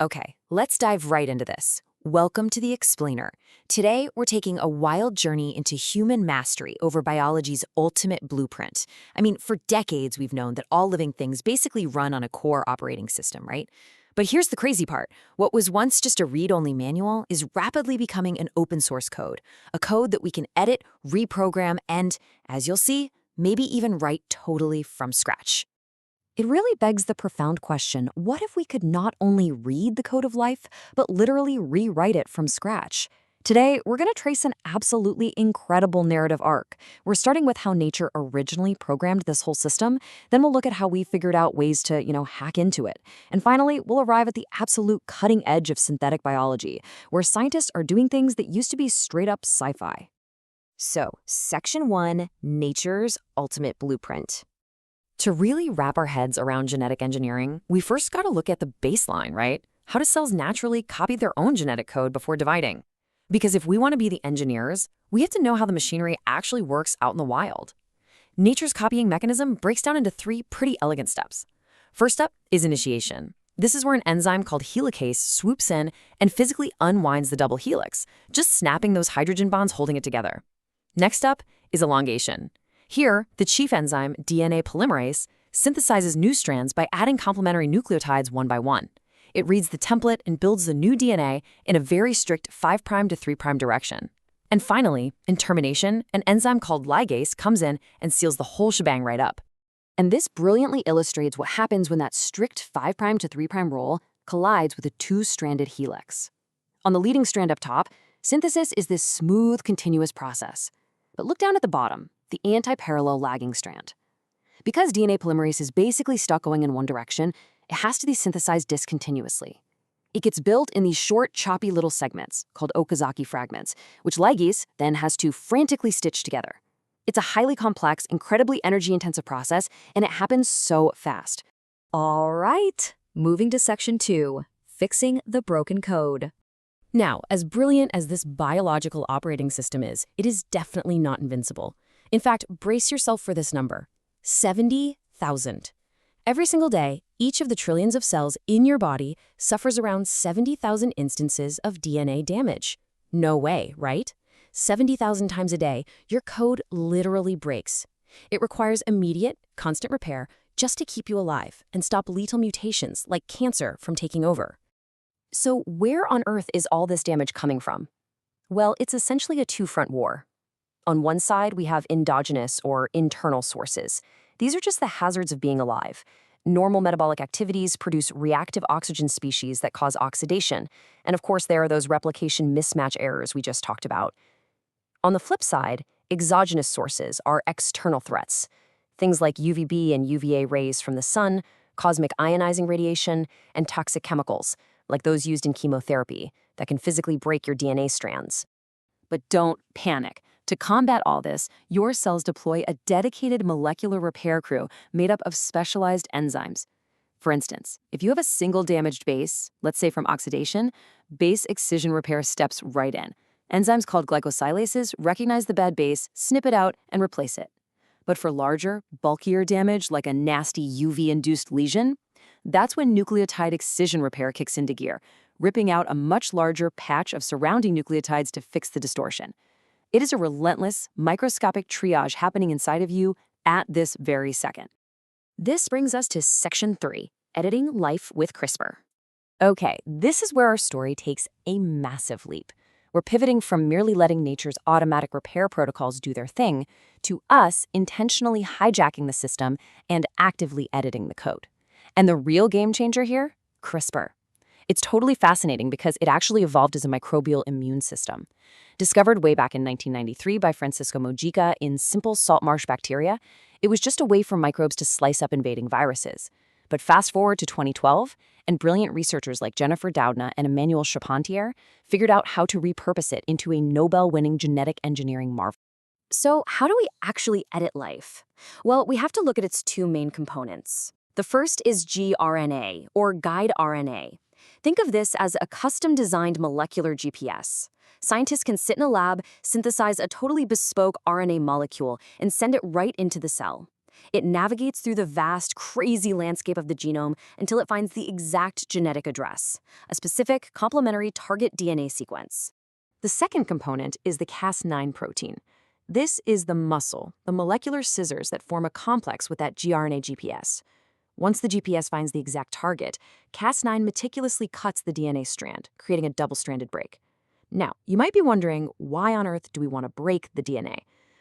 Okay, let's dive right into this. Welcome to the Explainer. Today, we're taking a wild journey into human mastery over biology's ultimate blueprint. I mean, for decades, we've known that all living things basically run on a core operating system, right? But here's the crazy part. What was once just a read-only manual is rapidly becoming an open source code, a code that we can edit, reprogram, and, as you'll see, maybe even write totally from scratch. It really begs the profound question, what if we could not only read the code of life, but literally rewrite it from scratch? Today, we're going to trace an absolutely incredible narrative arc. We're starting with how nature originally programmed this whole system, then we'll look at how we figured out ways to, hack into it. And finally, we'll arrive at the absolute cutting edge of synthetic biology, where scientists are doing things that used to be straight up sci-fi. So, Section 1, Nature's Ultimate Blueprint. To really wrap our heads around genetic engineering, we first got to look at the baseline, right? How do cells naturally copy their own genetic code before dividing? Because if we want to be the engineers, we have to know how the machinery actually works out in the wild. Nature's copying mechanism breaks down into 3 pretty elegant steps. First up is initiation. This is where an enzyme called helicase swoops in and physically unwinds the double helix, just snapping those hydrogen bonds holding it together. Next up is elongation. Here, the chief enzyme, DNA polymerase, synthesizes new strands by adding complementary nucleotides one by one. It reads the template and builds the new DNA in a very strict 5' to 3' direction. And finally, in termination, an enzyme called ligase comes in and seals the whole shebang right up. And this brilliantly illustrates what happens when that strict 5' to 3' rule collides with a 2-stranded helix. On the leading strand up top, synthesis is this smooth, continuous process. But look down at the bottom, the anti-parallel lagging strand. Because DNA polymerase is basically stuck going in one direction, it has to be synthesized discontinuously. It gets built in these short, choppy little segments, called Okazaki fragments, which ligase then has to frantically stitch together. It's a highly complex, incredibly energy-intensive process, and it happens so fast. All right, moving to Section 2, Fixing the Broken Code. Now, as brilliant as this biological operating system is, it is definitely not invincible. In fact, brace yourself for this number, 70,000. Every single day, each of the trillions of cells in your body suffers around 70,000 instances of DNA damage. No way, right? 70,000 times a day, your code literally breaks. It requires immediate, constant repair just to keep you alive and stop lethal mutations like cancer from taking over. So where on earth is all this damage coming from? Well, it's essentially a two-front war. On one side, we have endogenous or internal sources. These are just the hazards of being alive. Normal metabolic activities produce reactive oxygen species that cause oxidation. And of course, there are those replication mismatch errors we just talked about. On the flip side, exogenous sources are external threats. Things like UVB and UVA rays from the sun, cosmic ionizing radiation, and toxic chemicals, like those used in chemotherapy, that can physically break your DNA strands. But don't panic. To combat all this, your cells deploy a dedicated molecular repair crew made up of specialized enzymes. For instance, if you have a single damaged base, let's say from oxidation, base excision repair steps right in. Enzymes called glycosylases recognize the bad base, snip it out, and replace it. But for larger, bulkier damage, like a nasty UV-induced lesion, that's when nucleotide excision repair kicks into gear, ripping out a much larger patch of surrounding nucleotides to fix the distortion. It is a relentless, microscopic triage happening inside of you at this very second. This brings us to Section 3, Editing Life with CRISPR. Okay, this is where our story takes a massive leap. We're pivoting from merely letting nature's automatic repair protocols do their thing to us intentionally hijacking the system and actively editing the code. And the real game changer here? CRISPR. It's totally fascinating because it actually evolved as a microbial immune system. Discovered way back in 1993 by Francisco Mojica in simple salt marsh bacteria, it was just a way for microbes to slice up invading viruses. But fast forward to 2012, and brilliant researchers like Jennifer Doudna and Emmanuel Charpentier figured out how to repurpose it into a Nobel-winning genetic engineering marvel. So how do we actually edit life? Well, we have to look at its 2 main components. The first is gRNA, or guide RNA. Think of this as a custom-designed molecular GPS. Scientists can sit in a lab, synthesize a totally bespoke RNA molecule, and send it right into the cell. It navigates through the vast, crazy landscape of the genome until it finds the exact genetic address, a specific complementary target DNA sequence. The second component is the Cas9 protein. This is the muscle, the molecular scissors that form a complex with that gRNA GPS. Once the GPS finds the exact target, Cas9 meticulously cuts the DNA strand, creating a double-stranded break. Now, you might be wondering, why on earth do we want to break the DNA?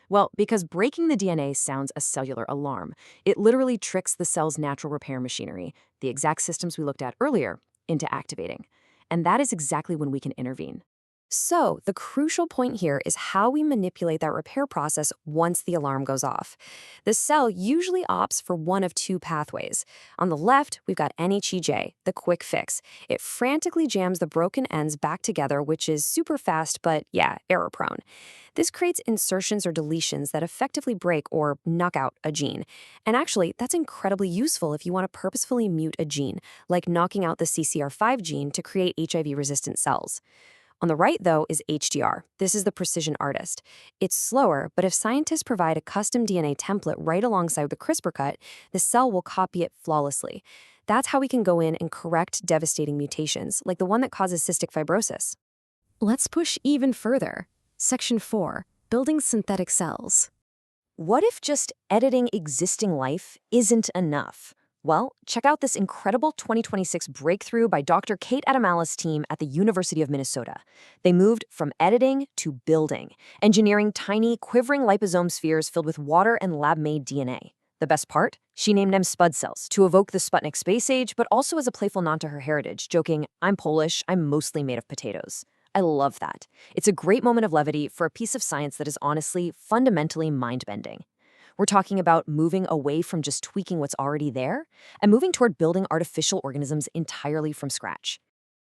Well, because breaking the DNA sounds a cellular alarm. It literally tricks the cell's natural repair machinery, the exact systems we looked at earlier, into activating. And that is exactly when we can intervene. So, the crucial point here is how we manipulate that repair process once the alarm goes off. The cell usually opts for one of two pathways. On the left, we've got NHEJ, the quick fix. It frantically jams the broken ends back together, which is super fast, but yeah, error-prone. This creates insertions or deletions that effectively break or knock out a gene. And actually, that's incredibly useful if you want to purposefully mute a gene, like knocking out the CCR5 gene to create HIV-resistant cells. On the right, though, is HDR. This is the precision artist. It's slower, but if scientists provide a custom DNA template right alongside the CRISPR cut, the cell will copy it flawlessly. That's how we can go in and correct devastating mutations, like the one that causes cystic fibrosis. Let's push even further. Section 4, Building Synthetic Cells. What if just editing existing life isn't enough? Well, check out this incredible 2026 breakthrough by Dr. Kate Adamala's team at the University of Minnesota. They moved from editing to building, engineering tiny, quivering liposome spheres filled with water and lab-made DNA. The best part? She named them Spud cells to evoke the Sputnik space age, but also as a playful nod to her heritage, joking, "I'm Polish, I'm mostly made of potatoes." I love that. It's a great moment of levity for a piece of science that is honestly, fundamentally mind-bending. We're talking about moving away from just tweaking what's already there and moving toward building artificial organisms entirely from scratch.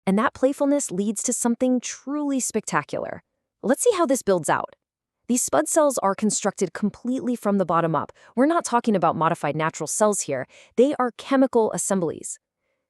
And that playfulness leads to something truly spectacular. Let's see how this builds out. These spud cells are constructed completely from the bottom up. We're not talking about modified natural cells here. They are chemical assemblies.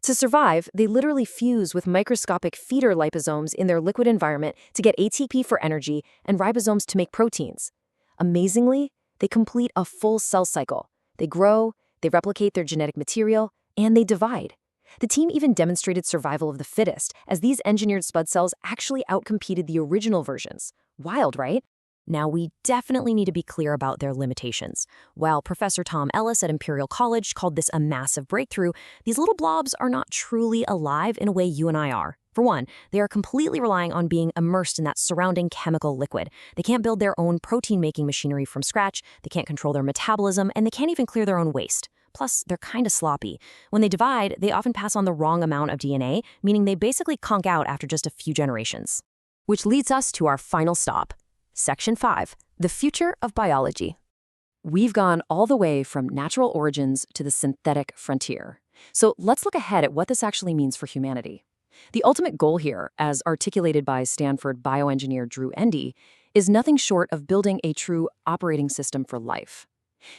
To survive, they literally fuse with microscopic feeder liposomes in their liquid environment to get ATP for energy and ribosomes to make proteins. Amazingly, they complete a full cell cycle. They grow, they replicate their genetic material, and they divide. The team even demonstrated survival of the fittest, as these engineered spud cells actually outcompeted the original versions. Wild, right? Now, we definitely need to be clear about their limitations. While Professor Tom Ellis at Imperial College called this a massive breakthrough, these little blobs are not truly alive in a way you and I are. For one, they are completely relying on being immersed in that surrounding chemical liquid. They can't build their own protein-making machinery from scratch, they can't control their metabolism, and they can't even clear their own waste. Plus, they're kind of sloppy. When they divide, they often pass on the wrong amount of DNA, meaning they basically conk out after just a few generations. Which leads us to our final stop. Section 5, The Future of Biology. We've gone all the way from natural origins to the synthetic frontier. So let's look ahead at what this actually means for humanity. The ultimate goal here, as articulated by Stanford bioengineer Drew Endy, is nothing short of building a true operating system for life.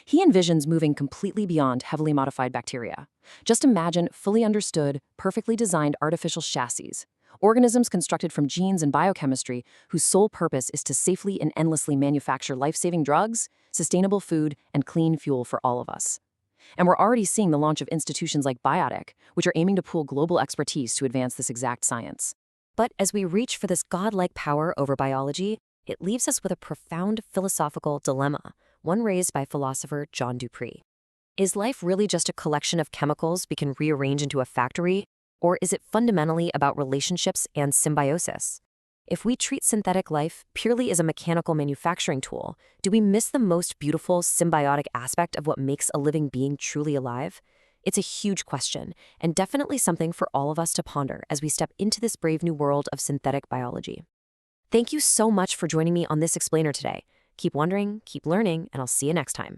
He envisions moving completely beyond heavily modified bacteria. Just imagine fully understood, perfectly designed artificial chassis. Organisms constructed from genes and biochemistry whose sole purpose is to safely and endlessly manufacture life-saving drugs, sustainable food, and clean fuel for all of us. And we're already seeing the launch of institutions like Biotech, which are aiming to pool global expertise to advance this exact science. But as we reach for this godlike power over biology, it leaves us with a profound philosophical dilemma, one raised by philosopher John Dupree. Is life really just a collection of chemicals we can rearrange into a factory? Or is it fundamentally about relationships and symbiosis? If we treat synthetic life purely as a mechanical manufacturing tool, do we miss the most beautiful symbiotic aspect of what makes a living being truly alive? It's a huge question, and definitely something for all of us to ponder as we step into this brave new world of synthetic biology. Thank you so much for joining me on this explainer today. Keep wondering, keep learning, and I'll see you next time.